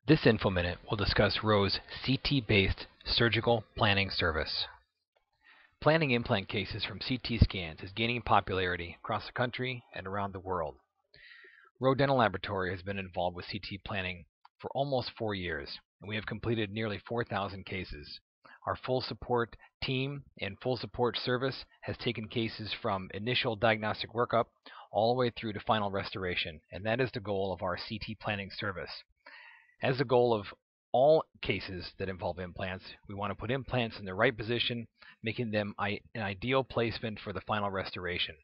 This info minute will discuss ROE's CT-based surgical planning service. Planning implant cases from CT scans is gaining popularity across the country and around the world. ROE Dental Laboratory has been involved with CT planning for almost 4 years, and we have completed nearly 4,000 cases. Our full support team and full support service has taken cases from initial diagnostic workup all the way through to final restoration, and that is the goal of our CT planning service. As the goal of all cases that involve implants, we want to put implants in the right position, making them an ideal placement for the final restoration.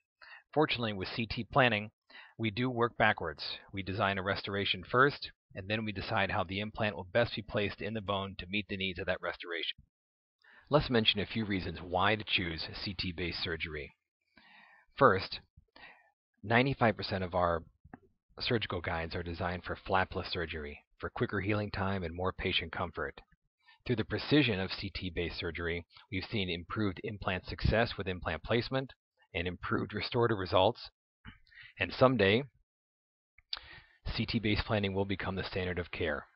Fortunately, with CT planning, we do work backwards. We design a restoration first, and then we decide how the implant will best be placed in the bone to meet the needs of that restoration. Let's mention a few reasons why to choose CT-based surgery. First, 95% of our surgical guides are designed for flapless surgery, for quicker healing time and more patient comfort. Through the precision of CT-based surgery, we've seen improved implant success with implant placement and improved restorative results. And someday, CT-based planning will become the standard of care.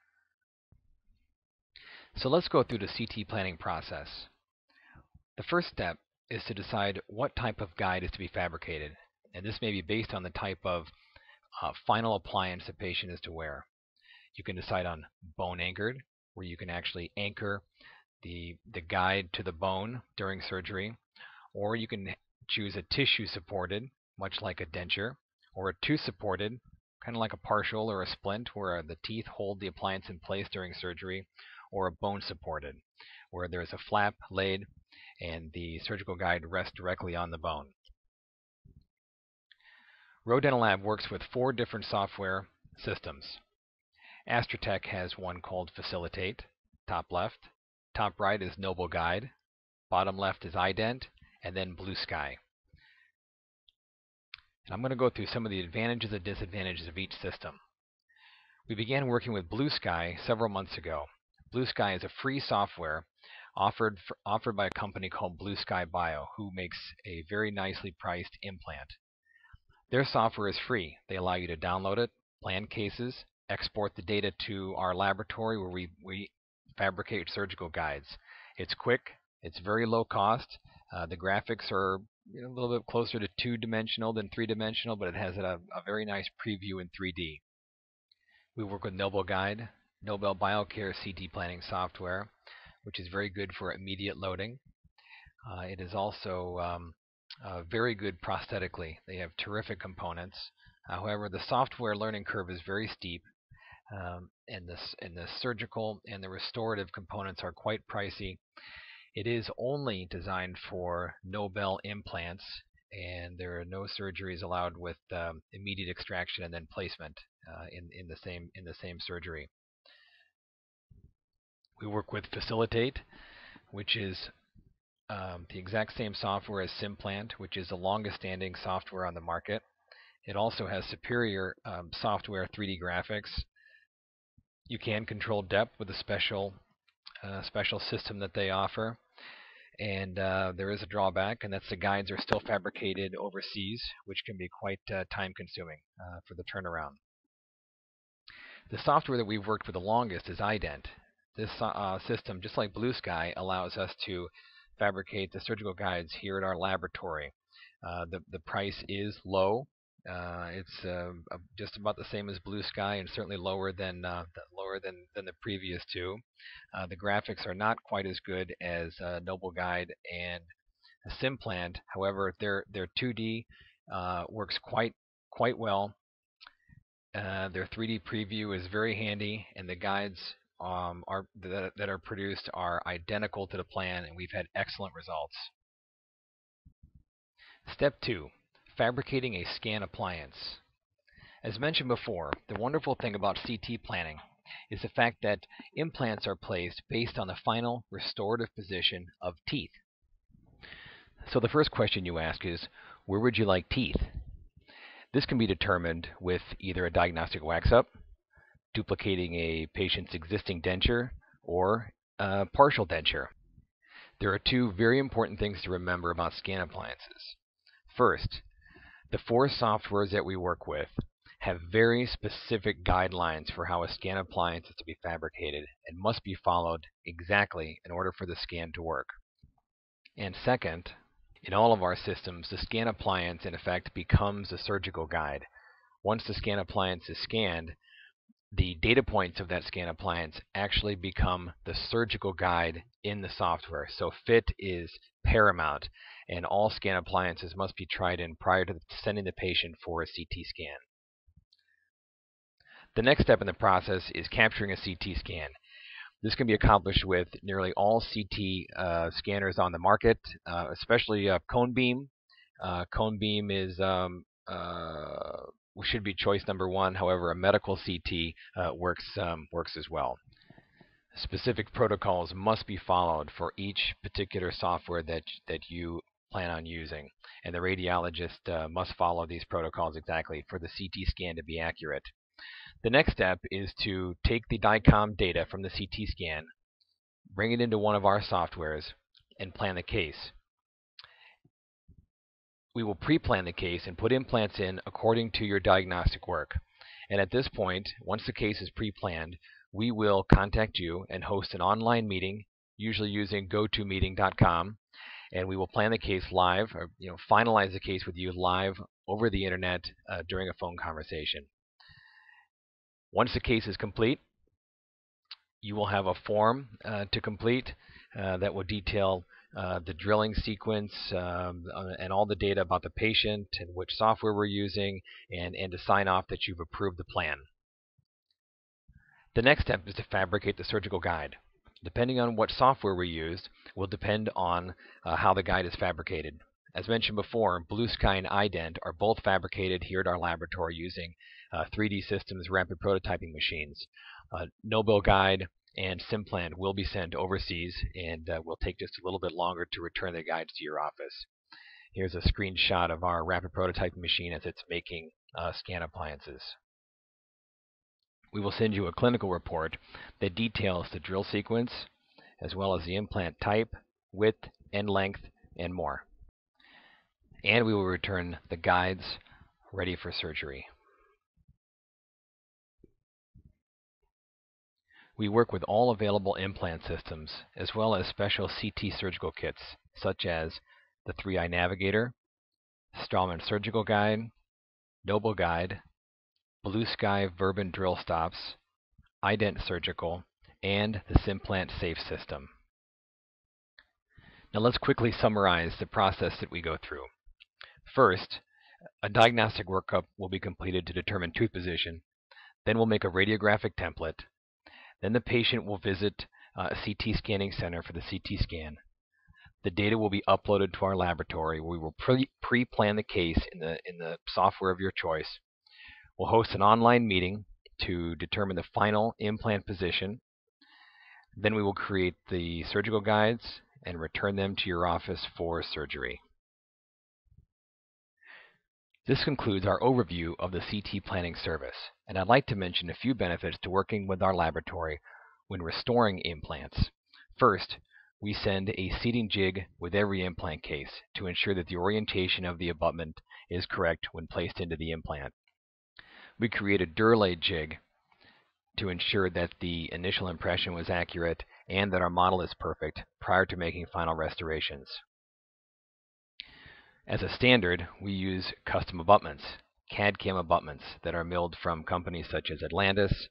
So let's go through the CT planning process. The first step is to decide what type of guide is to be fabricated, and this may be based on the type of final appliance the patient is to wear. You can decide on bone anchored, where you can actually anchor the guide to the bone during surgery, or you can choose a tissue supported, much like a denture, or a tooth supported, kind of like a partial or a splint, where the teeth hold the appliance in place during surgery, or a bone supported, where there's a flap laid and the surgical guide rests directly on the bone. ROE Dental Lab works with 4 different software systems. Astratech has one called Facilitate, top left. Top right is Noble Guide. Bottom left is iDent, and then Blue Sky. And I'm going to go through some of the advantages and disadvantages of each system. We began working with Blue Sky several months ago. Blue Sky is a free software offered by a company called Blue Sky Bio, who makes a very nicely priced implant. Their software is free. They allow you to download it, plan cases, export the data to our laboratory where we fabricate surgical guides. It's quick, it's very low cost. The graphics are a little bit closer to 2-dimensional than 3-dimensional, but it has a very nice preview in 3D. We work with Nobel Guide, Nobel BioCare CT planning software, which is very good for immediate loading. It is also very good prosthetically. They have terrific components. However, the software learning curve is very steep, and the surgical and the restorative components are quite pricey. It is only designed for Nobel implants, and there are no surgeries allowed with immediate extraction and then placement in the same surgery. We work with Facilitate, which is the exact same software as Simplant, which is the longest standing software on the market. It also has superior software 3D graphics. You can control depth with a special system that they offer. And there is a drawback, and that's the guides are still fabricated overseas, which can be quite time consuming for the turnaround. The software that we've worked with the longest is iDent. This system, just like Blue Sky, allows us to fabricate the surgical guides here at our laboratory. The price is low. It's just about the same as Blue Sky, and certainly lower than the previous two. The graphics are not quite as good as Noble Guide and Simplant. However, their 2D works quite well. Their 3D preview is very handy, and the guides that are produced are identical to the plan, and we've had excellent results. Step 2. Fabricating a scan appliance. As mentioned before, the wonderful thing about CT planning is the fact that implants are placed based on the final restorative position of teeth. So the first question you ask is, where would you like teeth? This can be determined with either a diagnostic wax-up, duplicating a patient's existing denture, or a partial denture. There are 2 very important things to remember about scan appliances. First, the 4 softwares that we work with have very specific guidelines for how a scan appliance is to be fabricated and must be followed exactly in order for the scan to work. And second, in all of our systems, the scan appliance in effect becomes a surgical guide. Once the scan appliance is scanned, the data points of that scan appliance actually become the surgical guide in the software. So fit is paramount, and all scan appliances must be tried in prior to sending the patient for a CT scan. The next step in the process is capturing a CT scan. This can be accomplished with nearly all CT scanners on the market, especially cone beam. Cone beam is should be choice number one. However, a medical CT works as well. Specific protocols must be followed for each particular software that you plan on using, and the radiologist must follow these protocols exactly for the CT scan to be accurate. The next step is to take the DICOM data from the CT scan, bring it into one of our softwares, and plan the case. We will pre-plan the case and put implants in according to your diagnostic work. And at this point, once the case is pre-planned, we will contact you and host an online meeting, usually using GoToMeeting.com, and we will plan the case live, or finalize the case with you live over the internet during a phone conversation. Once the case is complete, you will have a form to complete that will detail the drilling sequence and all the data about the patient and which software we're using, and to sign off that you've approved the plan. The next step is to fabricate the surgical guide. Depending on what software we used will depend on how the guide is fabricated. As mentioned before, Blue Sky and iDent are both fabricated here at our laboratory using 3D Systems rapid prototyping machines. Nobel Guide and Implant will be sent overseas, and will take just a little bit longer to return the guides to your office. Here's a screenshot of our rapid prototyping machine as it's making scan appliances. We will send you a clinical report that details the drill sequence, as well as the implant type, width, and length, and more. And we will return the guides ready for surgery. We work with all available implant systems, as well as special CT surgical kits, such as the 3i Navigator, Straumann Surgical Guide, Nobel Guide, Blue Sky Verbin Drill Stops, iDent Surgical, and the Implant Safe System. Now let's quickly summarize the process that we go through. First, a diagnostic workup will be completed to determine tooth position. Then we'll make a radiographic template. Then the patient will visit a CT scanning center for the CT scan. The data will be uploaded to our laboratory, where we will pre-plan the case in the software of your choice. We'll host an online meeting to determine the final implant position. Then we will create the surgical guides and return them to your office for surgery. This concludes our overview of the CT planning service, and I'd like to mention a few benefits to working with our laboratory when restoring implants. First, we send a seating jig with every implant case to ensure that the orientation of the abutment is correct when placed into the implant. We create a Durlay jig to ensure that the initial impression was accurate and that our model is perfect prior to making final restorations. As a standard, we use custom abutments, CAD/CAM abutments that are milled from companies such as Atlantis,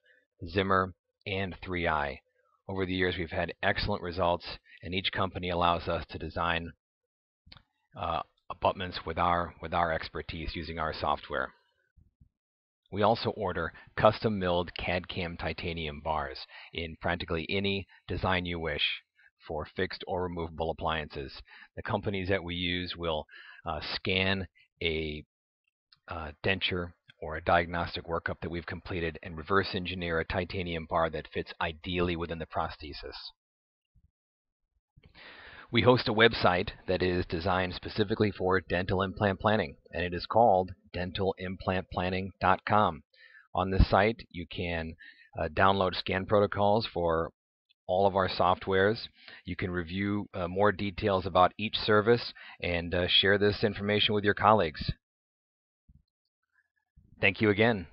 Zimmer, and 3i. Over the years, we've had excellent results, and each company allows us to design abutments with our expertise using our software. We also order custom milled CAD/CAM titanium bars in practically any design you wish for fixed or removable appliances. The companies that we use will scan a denture or a diagnostic workup that we've completed and reverse engineer a titanium bar that fits ideally within the prosthesis. We host a website that is designed specifically for dental implant planning, and it is called dentalimplantplanning.com. On this site, you can download scan protocols for all of our softwares. You can review more details about each service and share this information with your colleagues. Thank you again.